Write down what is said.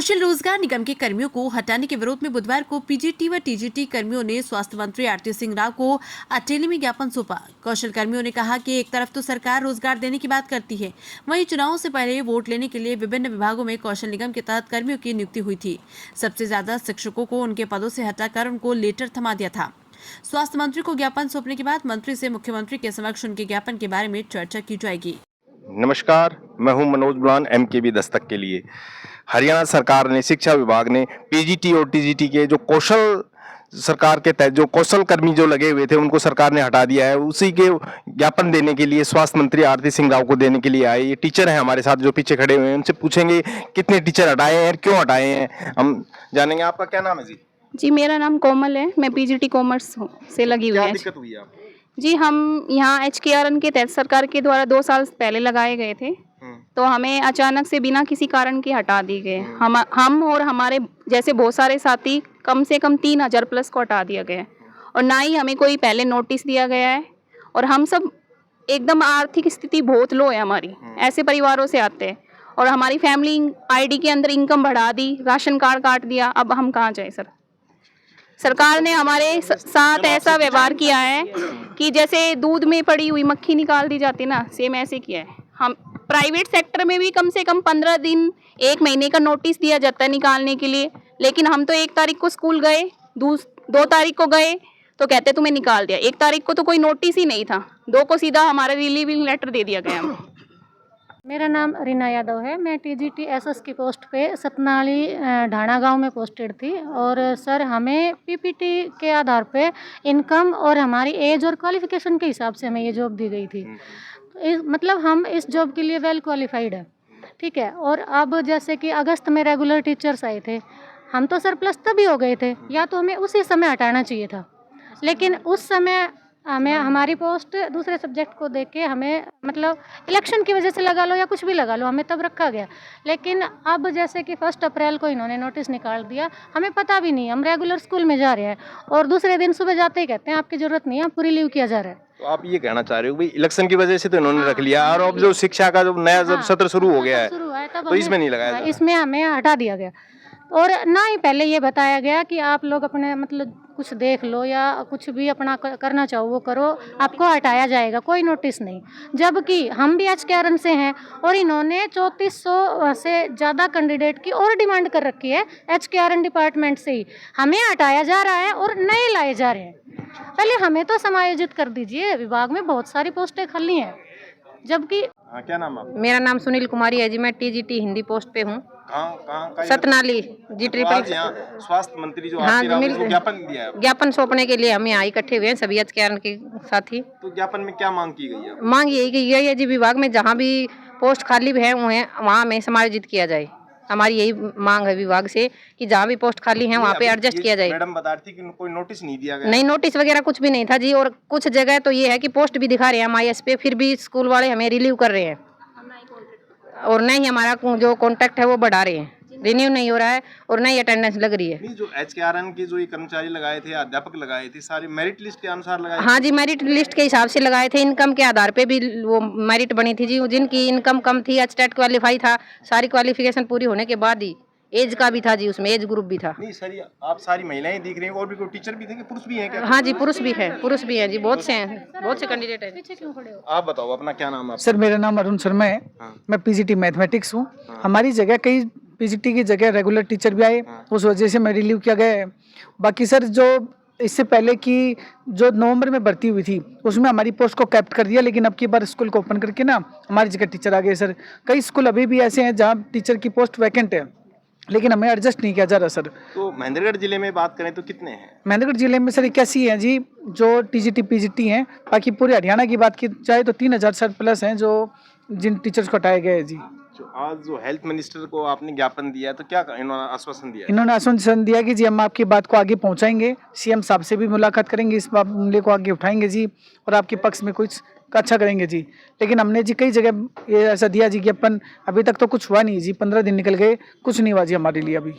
कौशल रोजगार निगम के कर्मियों को हटाने के विरोध में बुधवार को पीजीटी व टीजीटी कर्मियों ने स्वास्थ्य मंत्री आरती सिंह राव को अटेली में ज्ञापन सौंपा। कौशल कर्मियों ने कहा कि एक तरफ तो सरकार रोजगार देने की बात करती है, वहीं चुनावों से पहले वोट लेने के लिए विभिन्न विभागों में कौशल निगम के तहत कर्मियों की नियुक्ति हुई थी। सबसे ज्यादा शिक्षकों को उनके पदों से हटाकर उनको लेटर थमा दिया था। स्वास्थ्य मंत्री को ज्ञापन सौंपने के बाद मंत्री से मुख्यमंत्री के समक्ष उनके ज्ञापन के बारे में चर्चा की जाएगी। नमस्कार, मैं हूं मनोज बुलान MKB दस्तक के लिए। हरियाणा सरकार ने, शिक्षा विभाग ने पीजीटी और टीजीटी के जो कौशल सरकार के तहत जो कौशल कर्मी जो लगे हुए थे उनको सरकार ने हटा दिया है। उसी के ज्ञापन देने के लिए स्वास्थ्य मंत्री आरती सिंह राव को देने के लिए आए। ये टीचर हैं हमारे साथ जो पीछे खड़े हुए हैं, उनसे पूछेंगे कितने टीचर हटाए हैं और क्यों हटाए हैं, हम जानेंगे। आपका क्या नाम है जी? जी, मेरा नाम कोमल है। मैं पीजीटी कॉमर्स से लगी हुई है। क्या दिक्कत हुई है आपको? जी, हम यहाँ HKRN के तहत सरकार के द्वारा 2 साल पहले लगाए गए थे, तो हमें अचानक से बिना किसी कारण के हटा दिए गए। हम और हमारे जैसे बहुत सारे साथी कम से कम 3000 प्लस को हटा दिया गया है, और ना ही हमें कोई पहले नोटिस दिया गया है। और हम सब एकदम आर्थिक स्थिति बहुत लो है हमारी, ऐसे परिवारों से आते हैं, और हमारी फैमिली ID के अंदर इनकम बढ़ा दी, राशन कार्ड काट दिया। अब हम कहाँ जाए सर? सरकार ने हमारे साथ ऐसा व्यवहार किया है कि जैसे दूध में पड़ी हुई मक्खी निकाल दी जाती ना, सेम ऐसे किया है। हम प्राइवेट सेक्टर में भी कम से कम 15 दिन 1 महीने का नोटिस दिया जाता है निकालने के लिए, लेकिन हम तो 1 तारीख को स्कूल गए, 2 तारीख को गए तो कहते तुम्हें निकाल दिया। 1 तारीख को तो कोई नोटिस ही नहीं था, 2 को सीधा हमारा रिलीविंग लेटर दे दिया गया। मेरा नाम रीना यादव है। मैं TGT SS की पोस्ट पे सतनाली ढाणा गांव में पोस्टेड थी। और सर, हमें PPT के आधार पे इनकम और हमारी एज और क्वालिफिकेशन के हिसाब से हमें ये जॉब दी गई थी। मतलब हम इस जॉब के लिए वेल क्वालिफाइड है, ठीक है। और अब जैसे कि अगस्त में रेगुलर टीचर्स आए थे, हम तो सर प्लस तभी हो गए थे, या तो हमें उसी समय हटाना चाहिए था। लेकिन उस समय हमें हमारी पोस्ट दूसरे सब्जेक्ट को देख के हमें, मतलब इलेक्शन की वजह से लगा लो या कुछ भी लगा लो, हमें तब रखा गया। लेकिन अब जैसे कि 1 अप्रैल को इन्होंने नोटिस निकाल दिया, हमें पता भी नहीं, हम रेगुलर स्कूल में जा रहे हैं और दूसरे दिन सुबह जाते ही कहते हैं आपकी ज़रूरत नहीं है, पूरी लीव किया जा रहा है। तो आप ये कहना चाह रहे हो भाई इलेक्शन की वजह से तो इन्होंने रख लिया, और अब जो शिक्षा का जो नया जब सत्र शुरू हो गया है तो इसमें नहीं लगाया, इसमें हमें हटा दिया गया। और ना ही पहले ये बताया गया कि आप लोग अपने मतलब कुछ देख लो या कुछ भी अपना करना चाहो वो करो, आपको हटाया जाएगा, कोई नोटिस नहीं। जबकि हम भी HKRN से हैं और इन्होंने 3400 से ज़्यादा कैंडिडेट की और डिमांड कर रखी है HKRN डिपार्टमेंट से ही। हमें हटाया जा रहा है और नए लाए जा रहे हैं। पहले हमें तो समायोजित कर दीजिए, विभाग में बहुत सारी पोस्टें खाली हैं। जबकि क्या नाम है? मेरा नाम सुनील कुमारी है जी। मैं TGT हिंदी पोस्ट पे हूँ, सतनाली G3। स्वास्थ्य मंत्री जो हाँ, ज्ञापन दिया है, ज्ञापन सौंपने के लिए हम यहाँ इकट्ठे हुए हैं सभी HKRN के साथी। तो ज्ञापन में क्या मांग की गई है? मांग यही की गई है जी, विभाग में जहाँ भी पोस्ट खाली है वहाँ हमें समायोजित किया जाए। हमारी यही मांग है विभाग से कि जहाँ भी पोस्ट खाली है वहाँ पे एडजस्ट किया जाए। मैडम बता रही थी कि कोई नोटिस नहीं दिया गया। नहीं, नोटिस वगैरह कुछ भी नहीं था जी। और कुछ जगह तो ये है कि पोस्ट भी दिखा रहे हैं MIS पे, फिर भी स्कूल वाले हमें रिलीव कर रहे हैं, और नहीं हमारा जो कॉन्ट्रैक्ट है वो बढ़ा रहे हैं, रिन्यू नहीं हो रहा है और नहीं अटेंडेंस लग रही है। नहीं, जो HKRN के जो ये कर्मचारी लगाए थे, अध्यापक लगाए थे, सारे मेरिट लिस्ट के अनुसार लगाए? हाँ जी, मेरिट लिस्ट के हिसाब से लगाए थे। इनकम के आधार पे भी वो मेरिट बनी थी जी। जिनकी इनकम कम थी, HTET क्वालिफाई था, सारी क्वालिफिकेशन पूरी होने के बाद ही एज का भी था जी, उसमें एज ग्रुप भी था। नहीं सर, आप सारी महिलाएं दिख रही हैं, और भी कोई टीचर भी थे कि पुरुष भी हैं क्या? हाँ जी, पुरुष भी हैं जी, बहुत से हैं, बहुत से कैंडिडेट हैं। पीछे क्यों खड़े हो? आप बताओ अपना क्या नाम है? सर, मेरा नाम अरुण शर्मा है। मैं PGT मैथमेटिक्स हूँ। हमारी जगह कई PGT की जगह रेगुलर टीचर भी आए, उस वजह से मैं रिलीव किया गया है। बाकी सर, जो इससे पहले की जो नवंबर में भर्ती हुई थी उसमें हमारी पोस्ट को कैप्ट कर दिया, लेकिन अब की बार स्कूल को ओपन करके ना हमारी जगह टीचर आ गए सर। कई स्कूल अभी भी ऐसे हैं जहाँ टीचर की पोस्ट वैकेंट है, लेकिन हमें एडजस्ट नहीं किया जा रहा सर। तो महेंद्रगढ़ जिले में बात करें तो कितने हैं? महेंद्रगढ़ जिले में सर 81 हैं जी जो TGT PGT हैं। बाकी पूरे हरियाणा की बात की जाए तो 3000 सर प्लस हैं जो जिन टीचर्स को हटाए गए हैं जी। आज जो हेल्थ मिनिस्टर को आपने ज्ञापन दिया तो क्या इन्होंने आश्वासन दिया? इन्होंने आश्वासन दिया कि जी हम आपकी बात को आगे पहुंचाएंगे, CM साहब से भी मुलाकात करेंगे, इस मामले को आगे उठाएंगे जी और आपके पक्ष में कुछ अच्छा करेंगे जी। लेकिन हमने जी कई जगह ये ऐसा दिया जी ज्ञापन, अभी तक तो कुछ हुआ नहीं जी। 15 दिन निकल गए, कुछ नहीं हुआ जी हमारे लिए अभी।